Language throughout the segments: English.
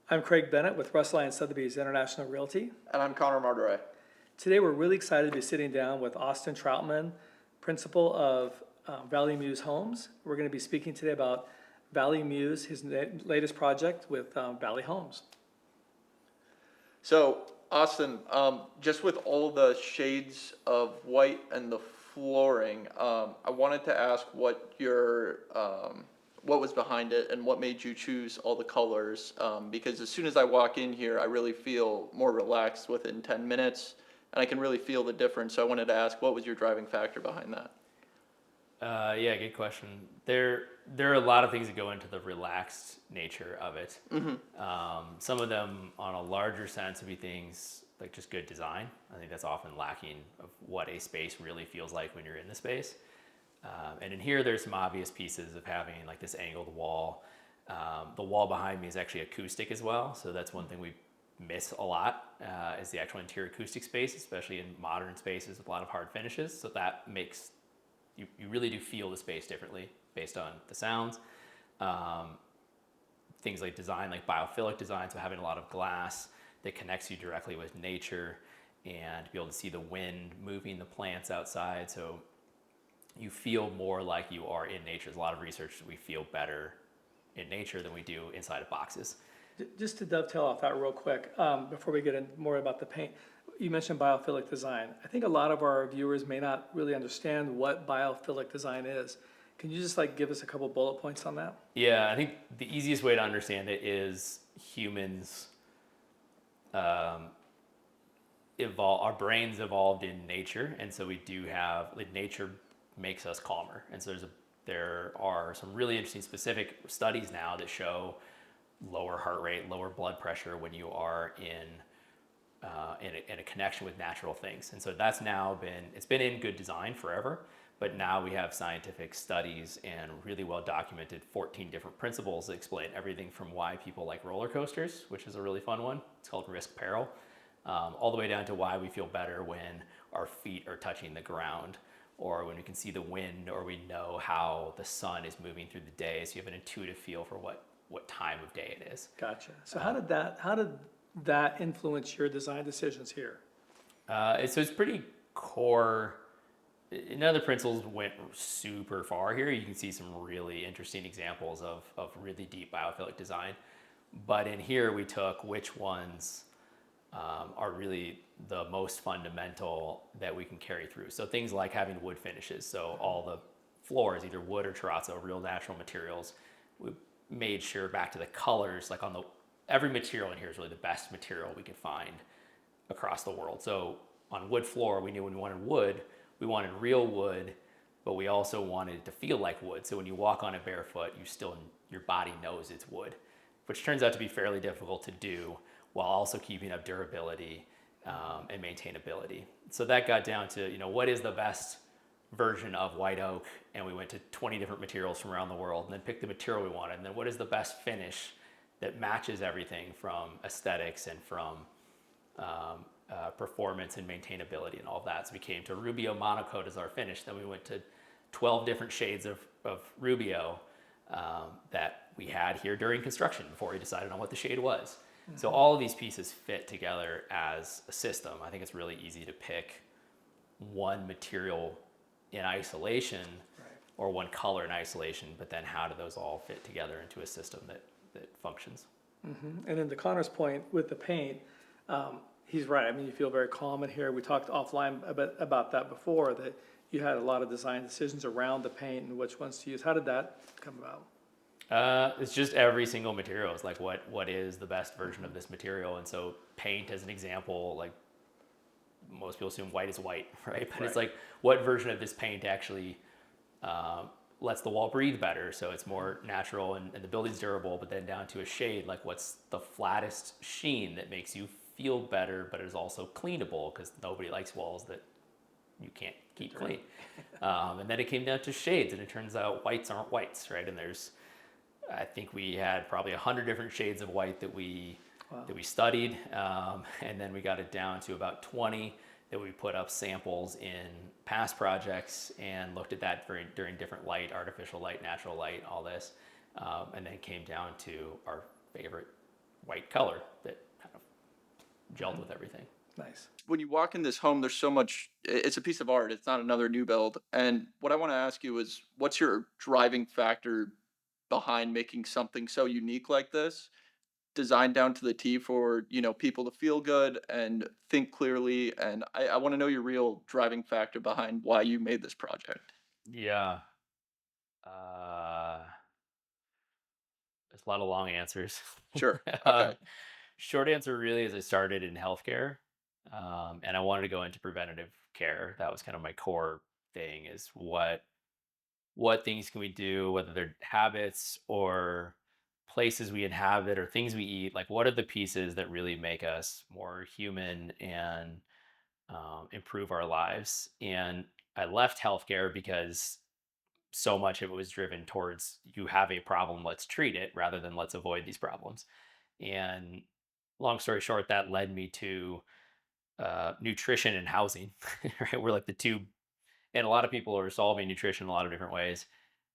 I'm Craig Bennett with Russ, Lyon, Sotheby's International Realty. And I'm Connor.martire. Today we're really excited to be sitting down with Austin Troutman, principal of Valley Muse Homes. We're going to be speaking today about Valley Muse, his latest project with Valley Homes. So, Austin, just with all the shades of white and the flooring, I wanted to ask what what was behind it and what made you choose all the colors. Because as soon as I walk in here, I really feel more relaxed within 10 minutes, and I can really feel the difference. So I wanted to ask, what was your driving factor behind that? Yeah, good question. There are a lot of things that go into the relaxed nature of it. Some of them, on a larger sense, would be things like just good design. I think that's often lacking of what a space really feels like when you're in the space. And in here, there's some obvious pieces of having like this angled wall. The wall behind me is actually acoustic as well, so that's one thing we miss a lot is the actual interior acoustic space, especially in modern spaces with a lot of hard finishes. So that makes you really do feel the space differently based on the sounds. Things like design, like biophilic design, so having a lot of glass that connects you directly with nature and be able to see the wind moving the plants outside. So you feel more like you are in nature. There's a lot of research that we feel better in nature than we do inside of boxes. Just to dovetail off that real quick, before we get in more about the paint, you mentioned biophilic design. I think a lot of our viewers may not really understand what biophilic design is. Can you just give us a couple bullet points on that? Yeah, I think the easiest way to understand it is humans our brains evolved in nature, and so we do have, like, nature makes us calmer. And so there are some really interesting specific studies now that show lower heart rate, lower blood pressure when you are in a connection with natural things. And so that's now it's been in good design forever, but now we have scientific studies and really well documented 14 different principles that explain everything from why people like roller coasters, which is a really fun one. It's called risk peril, all the way down to why we feel better when our feet are touching the ground, or when we can see the wind, or we know how the sun is moving through the day. So you have an intuitive feel for what time of day it is. Gotcha. So how did that influence your design decisions here? So it's pretty core. None of the principles went super far here. You can see some really interesting examples of really deep biophilic design. But in here, we took which ones are really the most fundamental that we can carry through. So things like having wood finishes. So all the floors, either wood or terrazzo, real natural materials. We made sure, back to the colors, like every material in here is really the best material we could find across the world. So on wood floor, we knew when we wanted wood, we wanted real wood, but we also wanted it to feel like wood. So when you walk on it barefoot, your body knows it's wood, which turns out to be fairly difficult to do while also keeping up durability and maintainability. So that got down to, what is the best version of white oak? And we went to 20 different materials from around the world and then picked the material we wanted. And then what is the best finish that matches everything from aesthetics and from performance and maintainability and all of that. So we came to Rubio monocoat as our finish. Then we went to 12 different shades of Rubio that we had here during construction before we decided on what the shade was. Mm-hmm. So all of these pieces fit together as a system. I think it's really easy to pick one material in isolation, right, or one color in isolation, but then how do those all fit together into a system that functions? Mm-hmm. And then to Connor's point with the paint, he's right. I mean, you feel very calm in here. We talked offline about that before, that you had a lot of design decisions around the paint and which ones to use. How did that come about? It's just every single material is like, what is the best version of this material? And so paint, as an example, like most people assume white is white, right? But right, it's like, what version of this paint actually lets the wall breathe better, so it's more natural and the building's durable, but then down to a shade, like what's the flattest sheen that makes you feel better, but is also cleanable, because nobody likes walls that you can't keep clean. And then it came down to shades, and it turns out whites aren't whites, right? And I think we had probably 100 different shades of white that we studied, and then we got it down to about 20 that we put up samples in past projects and looked at that during different light, artificial light, natural light, all this, and then came down to our favorite white color that kind of gelled with everything. Nice. When you walk in this home, there's so much. It's a piece of art. It's not another new build. And what I want to ask you is, what's your driving factor behind making something so unique like this, designed down to the T for people to feel good and think clearly? And I want to know your real driving factor behind why you made this project. Yeah. Uh, there's a lot of long answers. Sure. um, Okay. Short answer really is I started in healthcare, and I wanted to go into preventative care. That was kind of my core thing. Is what things can we do, whether they're habits or places we inhabit or things we eat. Like, what are the pieces that really make us more human and improve our lives? And I left healthcare because so much of it was driven towards you have a problem, let's treat it rather than let's avoid these problems. And long story short, that led me to nutrition and housing. Right, we're like the two, and a lot of people are solving nutrition in a lot of different ways.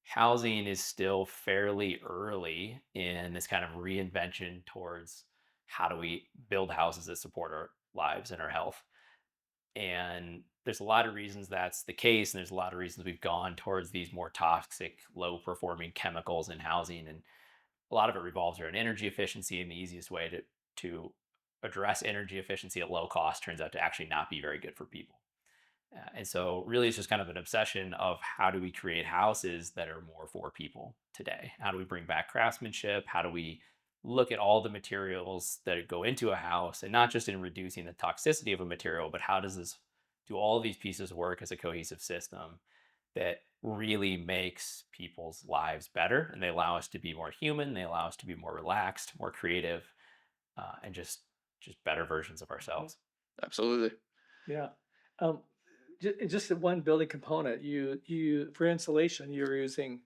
Housing is still fairly early in this kind of reinvention towards how do we build houses that support our lives and our health. And there's a lot of reasons that's the case, and there's a lot of reasons we've gone towards these more toxic, low performing chemicals in housing. And a lot of it revolves around energy efficiency, and the easiest way to address energy efficiency at low cost turns out to actually not be very good for people. And so, really, it's just kind of an obsession of how do we create houses that are more for people today? How do we bring back craftsmanship? How do we look at all the materials that go into a house, and not just in reducing the toxicity of a material, but how does this do all of these pieces work as a cohesive system that really makes people's lives better, and they allow us to be more human, they allow us to be more relaxed, more creative, and just better versions of Mhm. ourselves. Absolutely. Yeah. Um, just the one building component, for insulation, you're using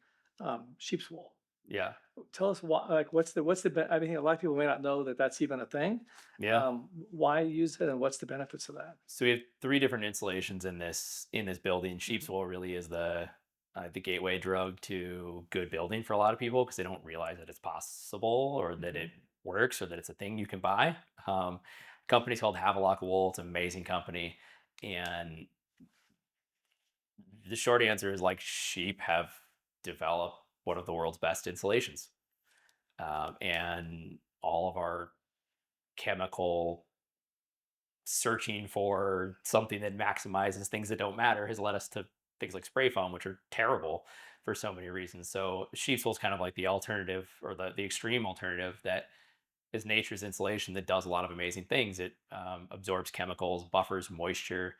sheep's wool. Yeah. Tell us why, like, I mean, a lot of people may not know that that's even a thing. Yeah. Why use it and what's the benefits of that? So we have three different installations in this building. Sheep's wool really is the gateway drug to good building for a lot of people because they don't realize that it's possible or that Mhm. it works or that it's a thing you can buy. Company's called Havelock Wool. It's an amazing company, and the short answer is like sheep have developed one of the world's best insulations, and all of our chemical searching for something that maximizes things that don't matter has led us to things like spray foam, which are terrible for so many reasons. So sheep's wool is kind of like the alternative or the extreme alternative that is nature's insulation that does a lot of amazing things. It absorbs chemicals, buffers moisture,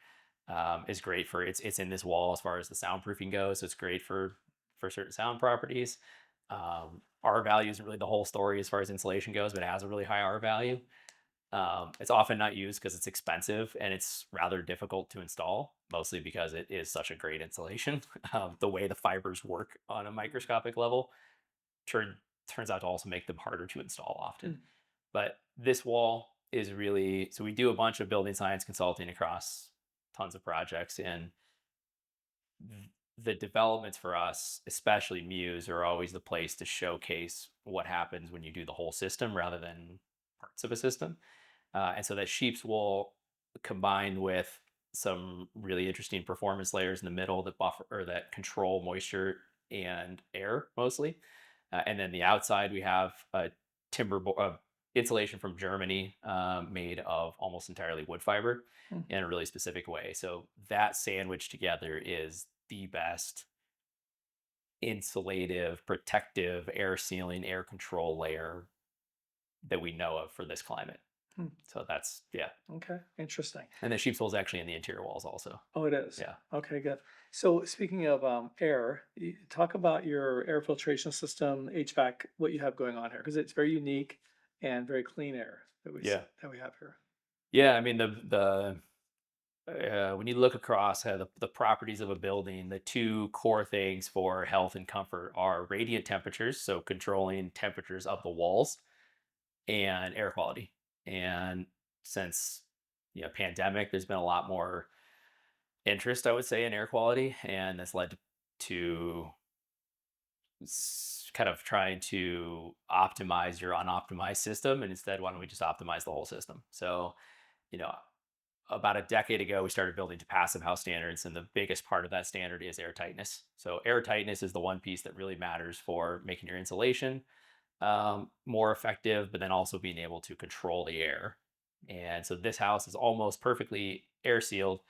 is great for it's in this wall as far as the soundproofing goes. So it's great for certain sound properties. R value isn't really the whole story as far as insulation goes, but it has a really high R value. It's often not used because it's expensive and it's rather difficult to install, mostly because it is such a great insulation. The way the fibers work on a microscopic level turns out to also make them harder to install often. Mm. But this wall is really so we do a bunch of building science consulting across tons of projects, and the developments for us, especially Muse, are always the place to showcase what happens when you do the whole system rather than parts of a system. And so that sheep's wool combined with some really interesting performance layers in the middle that buffer or that control moisture and air mostly. And then the outside we have a insulation from Germany, made of almost entirely wood fiber Mm. in a really specific way. So that sandwich together is the best insulative, protective, air sealing, air control layer that we know of for this climate. Hmm. So that's yeah. Okay, interesting. And the sheep's wool is actually in the interior walls also. Oh, it is. Yeah. Okay, good. So speaking of air, talk about your air filtration system, HVAC, what you have going on here, because it's very unique and very clean air Yeah. that we have here. Yeah. I mean, when you look across the properties of a building, the two core things for health and comfort are radiant temperatures, so controlling temperatures of the walls, and air quality. And since pandemic, there's been a lot more interest, I would say, in air quality, and that's led to kind of trying to optimize your unoptimized system, and instead, why don't we just optimize the whole system? So, you know, about a decade ago, we started building to passive house standards, and the biggest part of that standard is air tightness. So, air tightness is the one piece that really matters for making your insulation more effective, but then also being able to control the air. And so, this house is almost perfectly air sealed.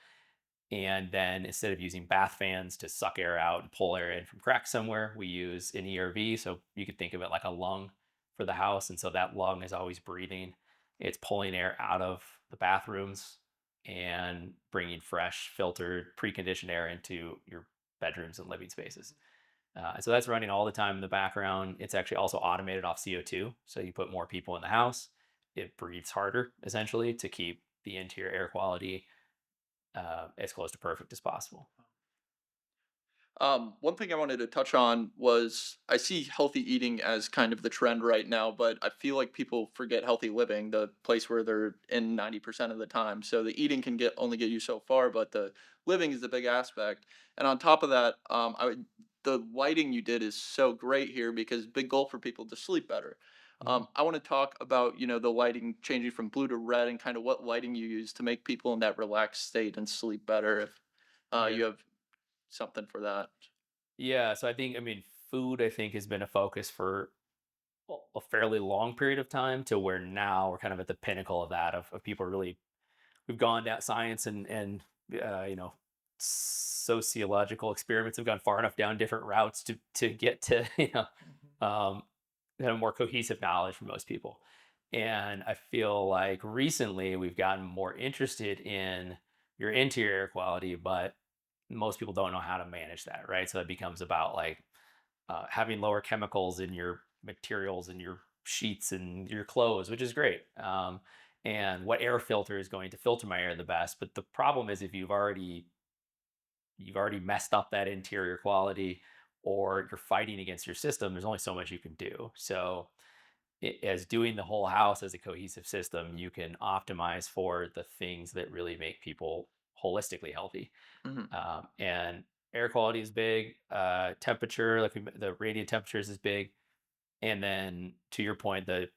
And then instead of using bath fans to suck air out and pull air in from cracks somewhere, we use an ERV. So you could think of it like a lung for the house. And so that lung is always breathing. It's pulling air out of the bathrooms and bringing fresh, filtered, preconditioned air into your bedrooms and living spaces. So that's running all the time in the background. It's actually also automated off CO2. So you put more people in the house, it breathes harder essentially to keep the interior air quality as close to perfect as possible. One thing I wanted to touch on was I see healthy eating as kind of the trend right now, but I feel like people forget healthy living, the place where they're in 90% of the time. So the eating can get you so far, but the living is the big aspect. And on top of that, the lighting you did is so great here because big goal for people to sleep better. Mhm. I want to talk about the lighting changing from blue to red and kind of what lighting you use to make people in that relaxed state and sleep better. If Yeah. you have something for that. Yeah. So I mean, food, I think, has been a focus for a fairly long period of time to where now we're kind of at the pinnacle of that, of people really, we've gone down science you know, sociological experiments have gone far enough down different routes to get to, um, kind of more cohesive knowledge for most people. And I feel like recently we've gotten more interested in your interior air quality, but most people don't know how to manage that, right? So it becomes about like having lower chemicals in your materials and your sheets and your clothes, which is great. And what air filter is going to filter my air the best. But the problem is if you've already messed up that interior quality or you're fighting against your system, there's only so much you can do. So as doing the whole house as a cohesive system, you can optimize for the things that really make people holistically healthy. Mhm. And air quality is big. Temperature, the radiant temperatures is big. And then to your point, the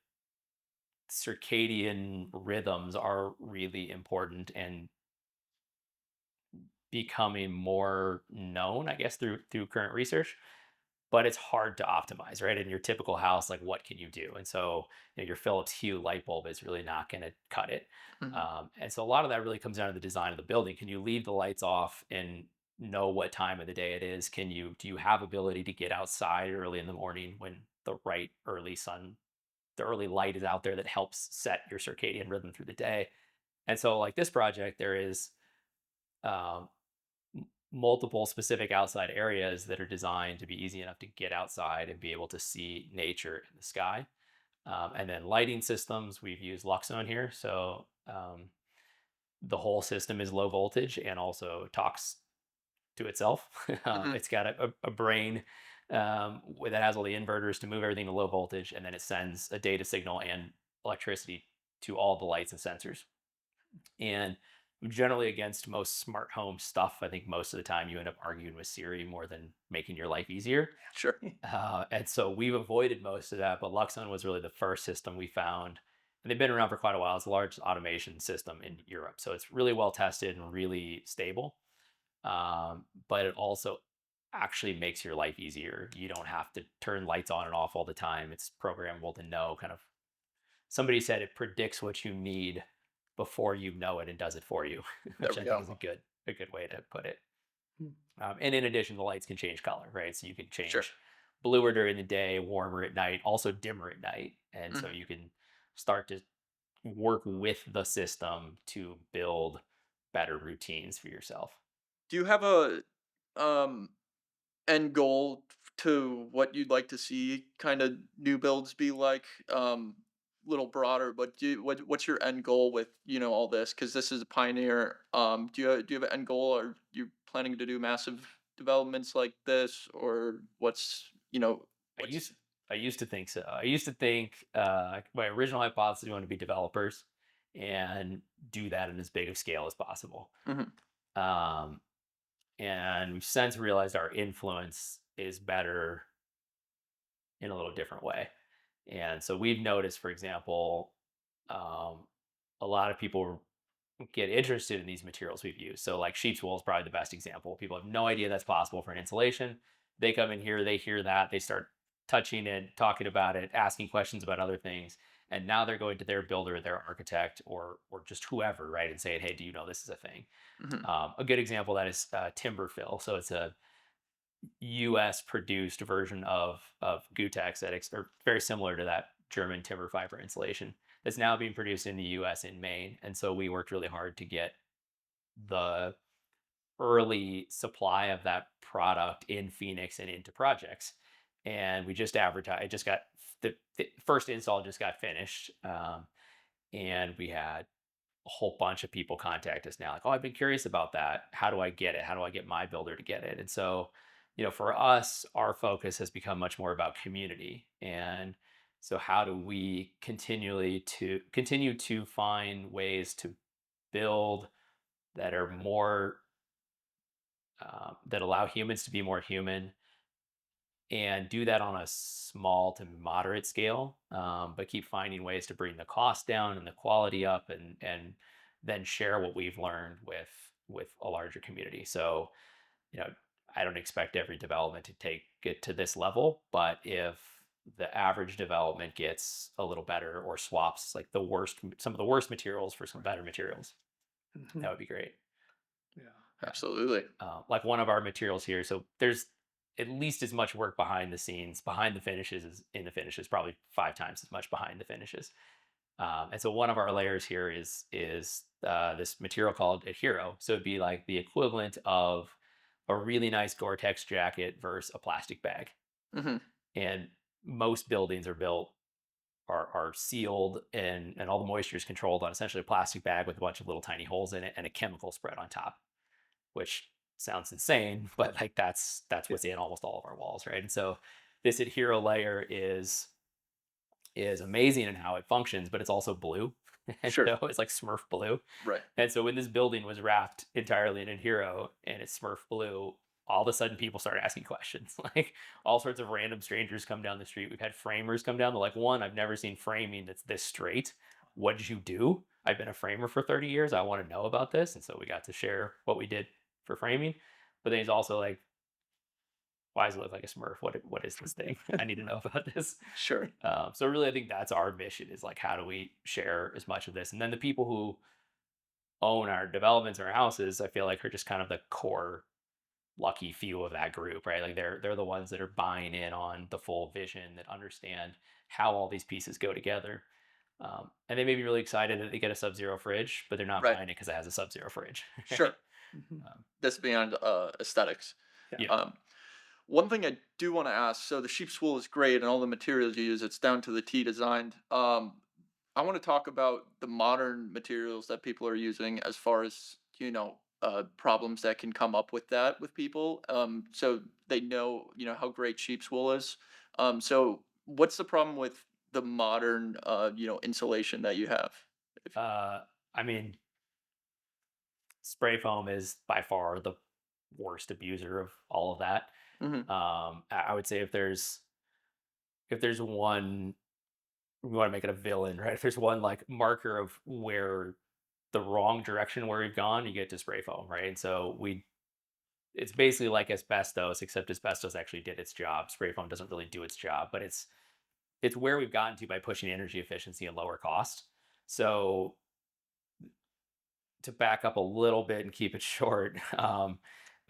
circadian rhythms are really important and becoming more known, I guess, through current research. But it's hard to optimize, right? In your typical house, like what can you do? And so, your Philips Hue light bulb is really not going to cut it. Mhm. And so, a lot of that really comes down to the design of the building. Can you leave the lights off and know what time of the day it is? Do you have ability to get outside early in the morning when the early light is out there that helps set your circadian rhythm through the day? And so, like this project, there is um, multiple specific outside areas that are designed to be easy enough to get outside and be able to see nature in the sky. And then lighting systems, we've used Luxone here. So the whole system is low voltage and also talks to itself. Mhm. It's got a brain that has all the inverters to move everything to low voltage, and then it sends a data signal and electricity to all the lights and sensors. And I'm generally against most smart home stuff. I think most of the time you end up arguing with Siri more than making your life easier. Sure. And so we've avoided most of that, but Luxon was really the first system we found. And they've been around for quite a while. It's a large automation system in Europe. So it's really well tested and really stable. But it also actually makes your life easier. You don't have to turn lights on and off all the time. It's programmable to know kind of, somebody said it predicts what you need before you know it and does it for you, There which we I think go. is a good way to put it. And in addition, the lights can change color, right? So you can Sure. change bluer during the day, warmer at night, also dimmer at night. And so Mhm. you can start to work with the system to build better routines for yourself. Do you have a um end goal to what you'd like to see kind of new builds be like? Little broader, but what's your end goal with all this? Because this is a pioneer. Do you have an end goal? Are you planning to do massive developments like this, or I what's used I used to think so. I used to think my original hypothesis was going to be developers and do that in as big of scale as possible. Mhm. Um, and we've since realized our influence is better in a little different way. And so we've noticed, for example, um, a lot of people get interested in these materials we've used. So like sheep's wool is probably the best example. People have no idea that's possible for an insulation. They come in here, they hear that, they start touching it, talking about it, asking questions about other things. And now they're going to their builder, their architect, or just whoever, right, and saying, "Hey, do you know this is a thing?" Hmm. A good example of that is timber fill. So it's a U.S. produced version of Gutex are very similar to that German timber fiber insulation that's now being produced in the U.S. in Maine. And so we worked really hard to get the early supply of that product in Phoenix and into projects. And we just advertised. It just got the first install just got finished, and we had a whole bunch of people contact us now, like, "Oh, I've been curious about that. How do I get it? How do I get my builder to get it?" And so, for us, our focus has become much more about community. And so how do we continue to find ways to build that are more that allow humans to be more human, and do that on a small to moderate scale, but keep finding ways to bring the cost down and the quality up, and then share what we've learned with a larger community. So, you know, I don't expect every development to take it to this level, but if the average development gets a little better or swaps like some of the worst materials for some better materials, that Mhm. would be great. Yeah. Yeah. Absolutely. Like one of our materials here. So there's at least as much work behind the scenes, behind the finishes, as in the finishes, probably 5 times as much behind the finishes. And so one of our layers here is this material called Adhero. So it'd be like the equivalent of a really nice Gore-Tex jacket versus a plastic bag. Hmm. And most buildings are built are sealed, and all the moisture is controlled on essentially a plastic bag with a bunch of little tiny holes in it and a chemical spread on top, which sounds insane, but like that's Yeah. what's in almost all of our walls, right? And so this Adhero layer is amazing in how it functions, but it's also blue. And Sure. so it's like Smurf blue. Right. And so when this building was wrapped entirely in Adhero and it's Smurf blue, all of a sudden people started asking questions. Like all sorts of random strangers come down the street. We've had framers come down. They're like, "One, I've never seen framing that's this straight. What did you do? I've been a framer for 30 years. I want to know about this." And so we got to share what we did for framing. But then he's also like, "Why does it look like a Smurf? What is this thing? I need to know about this." Sure. So really, I think that's our mission, is like, how do we share as much of this? And then the people who own our developments or our houses, I feel like, are just kind of the core lucky few of that group, right? Like they're the ones that are buying in on the full vision, that understand how all these pieces go together. And they may be really excited that they get a Sub-Zero fridge, but they're not Right. buying it because it has a Sub-Zero fridge, right? Sure. Mhm. Um, This beyond aesthetics. Yeah. yeah. Um, One thing I do want to ask, so the sheep's wool is great and all the materials you use, it's down to the T designed. I want to talk about the modern materials that people are using as far as, problems that can come up with that with people. So they know, how great sheep's wool is. So what's the problem with the modern, insulation that you have? If, I mean, spray foam is by far the worst abuser of all of that. Mhm. I would say if there's one, we want to make it a villain, right? If there's one like marker of where the wrong direction where we've gone, you get to spray foam, right? And so it's basically like asbestos, except asbestos actually did its job. Spray foam doesn't really do its job, but it's where we've gotten to by pushing energy efficiency and lower cost. So to back up a little bit and keep it short,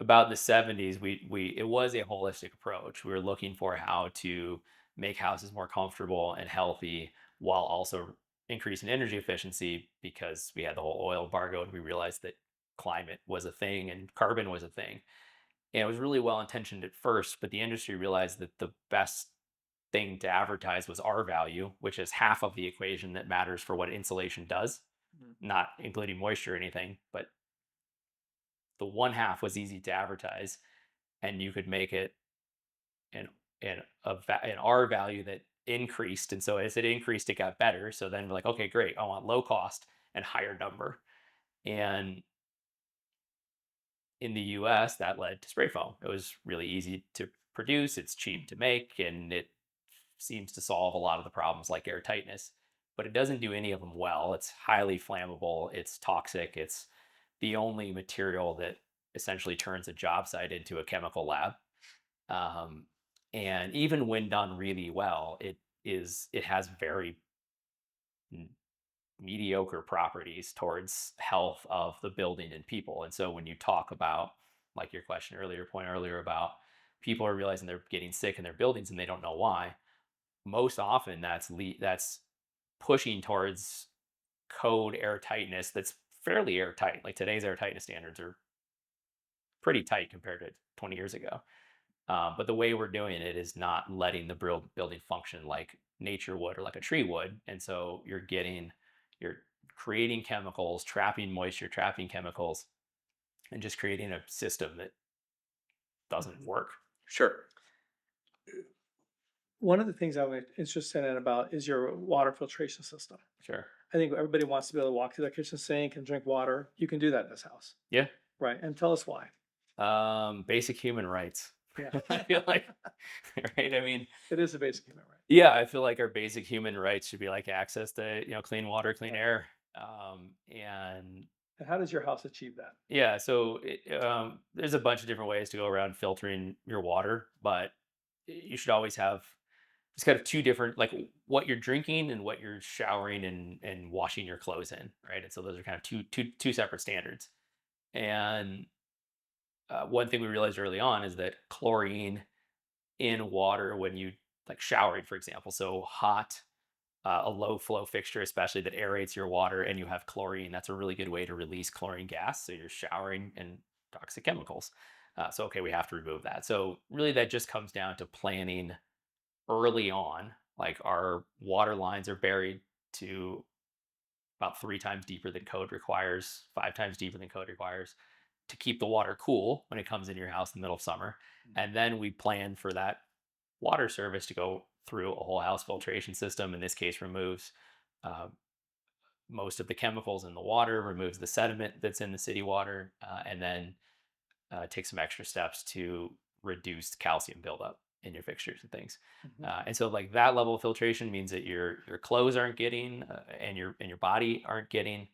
about the 70s, it was a holistic approach. We were looking for how to make houses more comfortable and healthy while also increasing energy efficiency, because we had the whole oil embargo and we realized that climate was a thing and carbon was a thing. And it was really well intentioned at first, but the industry realized that the best thing to advertise was R value, which is half of the equation that matters for what insulation does, Mhm. not including moisture or anything, but the one half was easy to advertise, and you could make it an R value that increased. And so as it increased, it got better. So then we're like, okay, great. I want low cost and higher number. And in the US, that led to spray foam. It was really easy to produce, it's cheap to make, and it seems to solve a lot of the problems like air tightness, but it doesn't do any of them well. It's highly flammable. It's toxic. It's the only material that essentially turns a job site into a chemical lab. Um, and even when done really well, it has very mediocre properties towards health of the building and people. And so when you talk about, like your point earlier about people are realizing they're getting sick in their buildings and they don't know why, most often that's pushing towards code airtightness that's fairly airtight. Like today's airtightness standards are pretty tight compared to 20 years ago. But the way we're doing it is not letting the building function like nature would or like a tree would. And so you're creating chemicals, trapping moisture, trapping chemicals, and just creating a system that doesn't work. Sure. One of the things I'm interested in about is your water filtration system. Sure. I think everybody wants to be able to walk to their kitchen sink and drink water. You can do that in this house, Yeah. right? And tell us why. Basic human rights. Yeah. I feel like, right? I mean, It is a basic human right. yeah, I feel like our basic human rights should be like access to, clean water, clean Right. air. And And how does your house achieve that? yeah, so there's a bunch of different ways to go around filtering your water, but you should always have just kind of two different, like what you're drinking and what you're showering and washing your clothes in, right? And so those are kind of two separate standards. And one thing we realized early on is that chlorine in water when you like showering, for example, so hot, a low flow fixture, especially that aerates your water, and you have chlorine, that's a really good way to release chlorine gas. So you're showering in toxic chemicals. So, okay, we have to remove that. So, really, that just comes down to planning early on. Like our water lines are buried to about 3 times deeper than code requires, 5 times deeper than code requires to keep the water cool when it comes into your house in the middle of summer. And then we plan for that water service to go through a whole house filtration system. In this case, removes uh, most of the chemicals in the water, removes the sediment that's in the city water, and then takes some extra steps to reduce calcium buildup in your fixtures and things. And so, like that level of filtration means that your clothes aren't getting, and your body aren't getting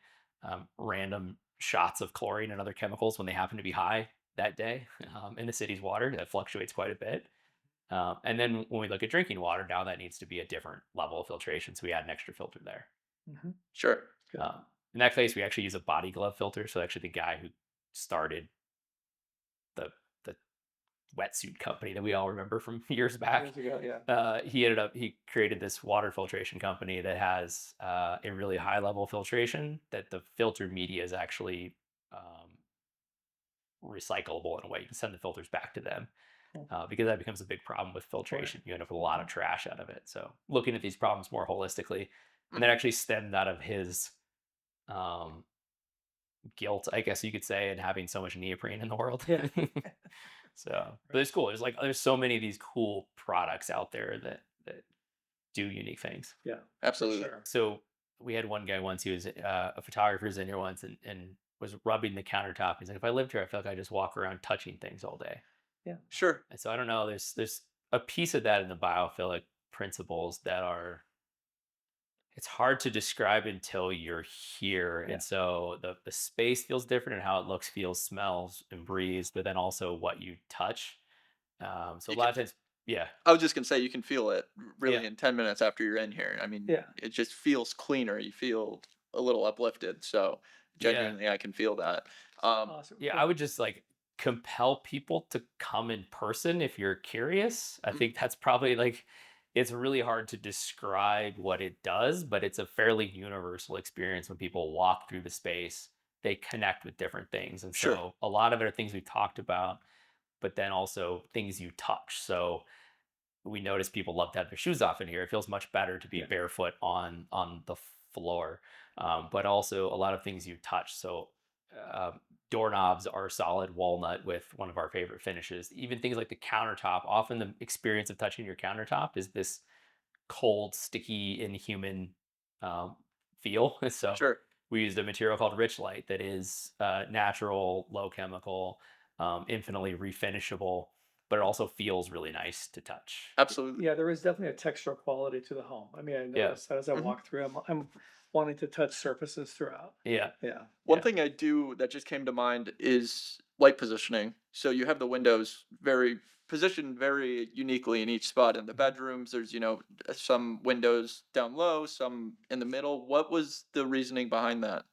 random shots of chlorine and other chemicals when they happen to be high that day in the city's water. That fluctuates quite a bit. And then when we look at drinking water, now that needs to be a different level of filtration. So we add an extra filter there. Mm-hmm. Sure. Good. In that case, we actually use a body glove filter. So actually, the guy who started the wetsuit company that we all remember from years back, Years ago, yeah. he created this water filtration company that has a really high level filtration that the filtered media is actually recyclable in a way. You can send the filters back to them. Because that becomes a big problem with filtration. You end up with a lot of trash out of it. So looking at these problems more holistically, and that actually stemmed out of his guilt, I guess you could say, and having so much neoprene in the world. Yeah. So, but it's cool. There's so many of these cool products out there that do unique things. Yeah. Absolutely. Sure. So we had one guy once. He was a photographer in here once, and was rubbing the countertop. He's like, if I lived here, I feel like I just walk around touching things all day. Yeah. Sure. And so I don't know. There's a piece of that in the biophilic principles that are. It's hard to describe until you're here, Yeah. and so the space feels different, and how it looks, feels, smells, and breathes. But then also what you touch. So a You lot can, of times, yeah, I was just gonna say you can feel it really yeah, in 10 minutes after you're in here. I mean, Yeah. it just feels cleaner. You feel a little uplifted. So yeah, genuinely, I can feel that. Awesome. yeah. I would just like compel people to come in person if you're curious. I Mhm. think that's probably like it's really hard to describe what it does, but it's a fairly universal experience when people walk through the space. They connect with different things, and Sure. so a lot of it are things we've talked about, but then also things you touch. So we notice people love to have their shoes off in here. It feels much better to be Yeah. barefoot on the floor, but also a lot of things you touch. So doorknobs are solid walnut with one of our favorite finishes. Even things like the countertop. Often the experience of touching your countertop is this cold, sticky, inhuman um, feel. So Sure. we used a material called Rich Light that is natural, low chemical, infinitely refinishable. but it also feels really nice to touch. Absolutely. Yeah, there is definitely a textural quality to the home. I mean, I Yeah. noticed that as I Mhm. walk through, I'm wanting to touch surfaces throughout. Yeah. Yeah. One Yeah. thing I do that just came to mind is light positioning. So you have the windows very positioned very uniquely in each spot. In the bedrooms, there's, some windows down low, some in the middle. What was the reasoning behind that?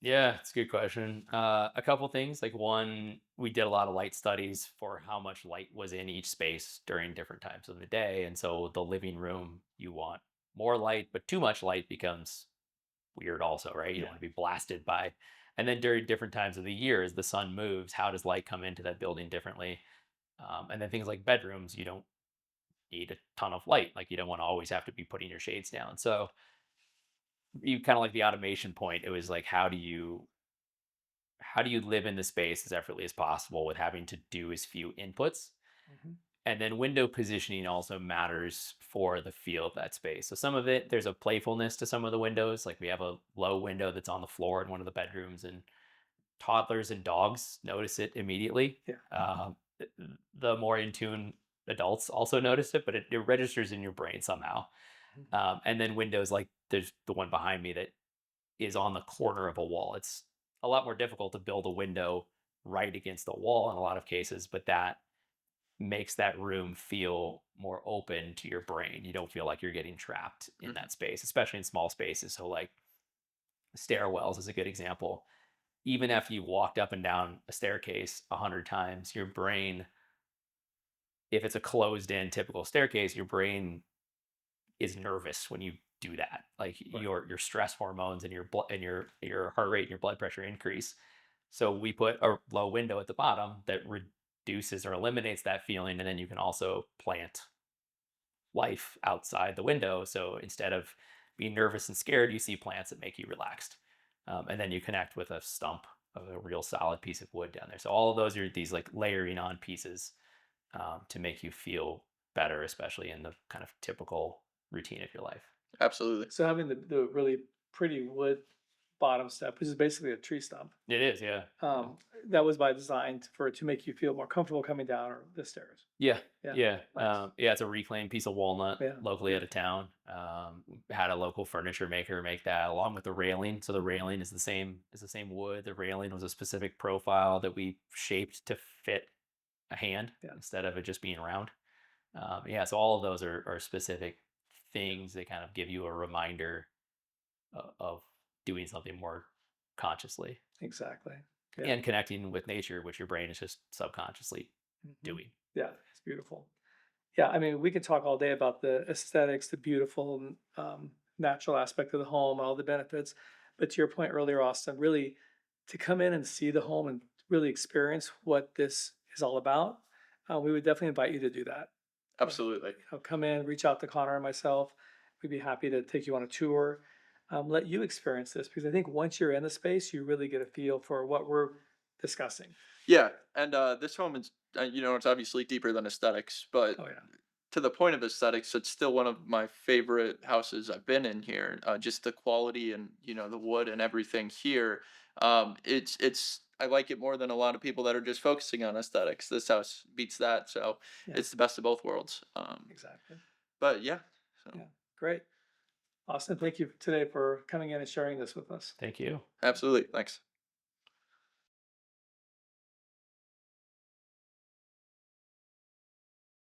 Yeah, it's a good question. A couple things. Like one, we did a lot of light studies for how much light was in each space during different times of the day. And so the living room, you want more light, but too much light becomes weird also, right? You don't Yeah. want to be blasted by. And then during different times of the year, as the sun moves, how does light come into that building differently? And then things like bedrooms, you don't need a ton of light. Like you don't want to always have to be putting your shades down. So you kind of like the automation point. It was like, how do you live in the space as effortlessly as possible with having to do as few inputs? Mhm. And then window positioning also matters for the feel of that space. So some of it, there's a playfulness to some of the windows. Like we have a low window that's on the floor in one of the bedrooms, and toddlers and dogs notice it immediately. Yeah. The more in tune adults also notice it, but it registers in your brain somehow. Mhm. And then windows like there's the one behind me that is on the corner of a wall. It's a lot more difficult to build a window right against the wall in a lot of cases, but that makes that room feel more open to your brain. You don't feel like you're getting trapped in Mhm. that space, especially in small spaces. So, like stairwells is a good example. Even after you've walked up and down a staircase 100 times, your brain, if it's a closed in typical staircase, your brain is nervous when you do that. Like Right. your stress hormones and your blood and your heart rate and your blood pressure increase. So we put a low window at the bottom that reduces or eliminates that feeling, and then you can also plant life outside the window. So instead of being nervous and scared, you see plants that make you relaxed, and then you connect with a stump of a real solid piece of wood down there. So all of those are these like layering on pieces to make you feel better, especially in the kind of typical routine of your life. Absolutely. So having the really pretty wood bottom step, which is basically a tree stump, It is, yeah. um, that was by design for it to make you feel more comfortable coming down or the stairs. Yeah, Yeah. yeah, Nice. yeah. It's a reclaimed piece of walnut Yeah. locally out of town. Had a local furniture maker make that along with the railing. So the railing is the same wood. The railing was a specific profile that we shaped to fit a hand Yeah. instead of it just being round. Yeah, so all of those are specific things that kind of give you a reminder of doing something more consciously Exactly. Yeah. and connecting with nature, which your brain is just subconsciously Mhm. doing. Yeah. It's beautiful. Yeah, I mean, we could talk all day about the aesthetics, the beautiful, natural aspect of the home, all the benefits. But to your point earlier, Austin, really to come in and see the home and really experience what this is all about, we would definitely invite you to do that. Absolutely. Come in, reach out to Connor and myself. We'd be happy to take you on a tour, let you experience this because I think once you're in the space, you really get a feel for what we're discussing. Yeah, and this home is, it's obviously deeper than aesthetics, but Oh yeah, to the point of aesthetics, it's still one of my favorite houses I've been in here. Just the quality and the wood and everything here. It's I like it more than a lot of people that are just focusing on aesthetics. This house beats that, so yeah, it's the best of both worlds. exactly. But yeah, so Yeah, great. Austin, thank you today for coming in and sharing this with us. Thank you. absolutely, thanks.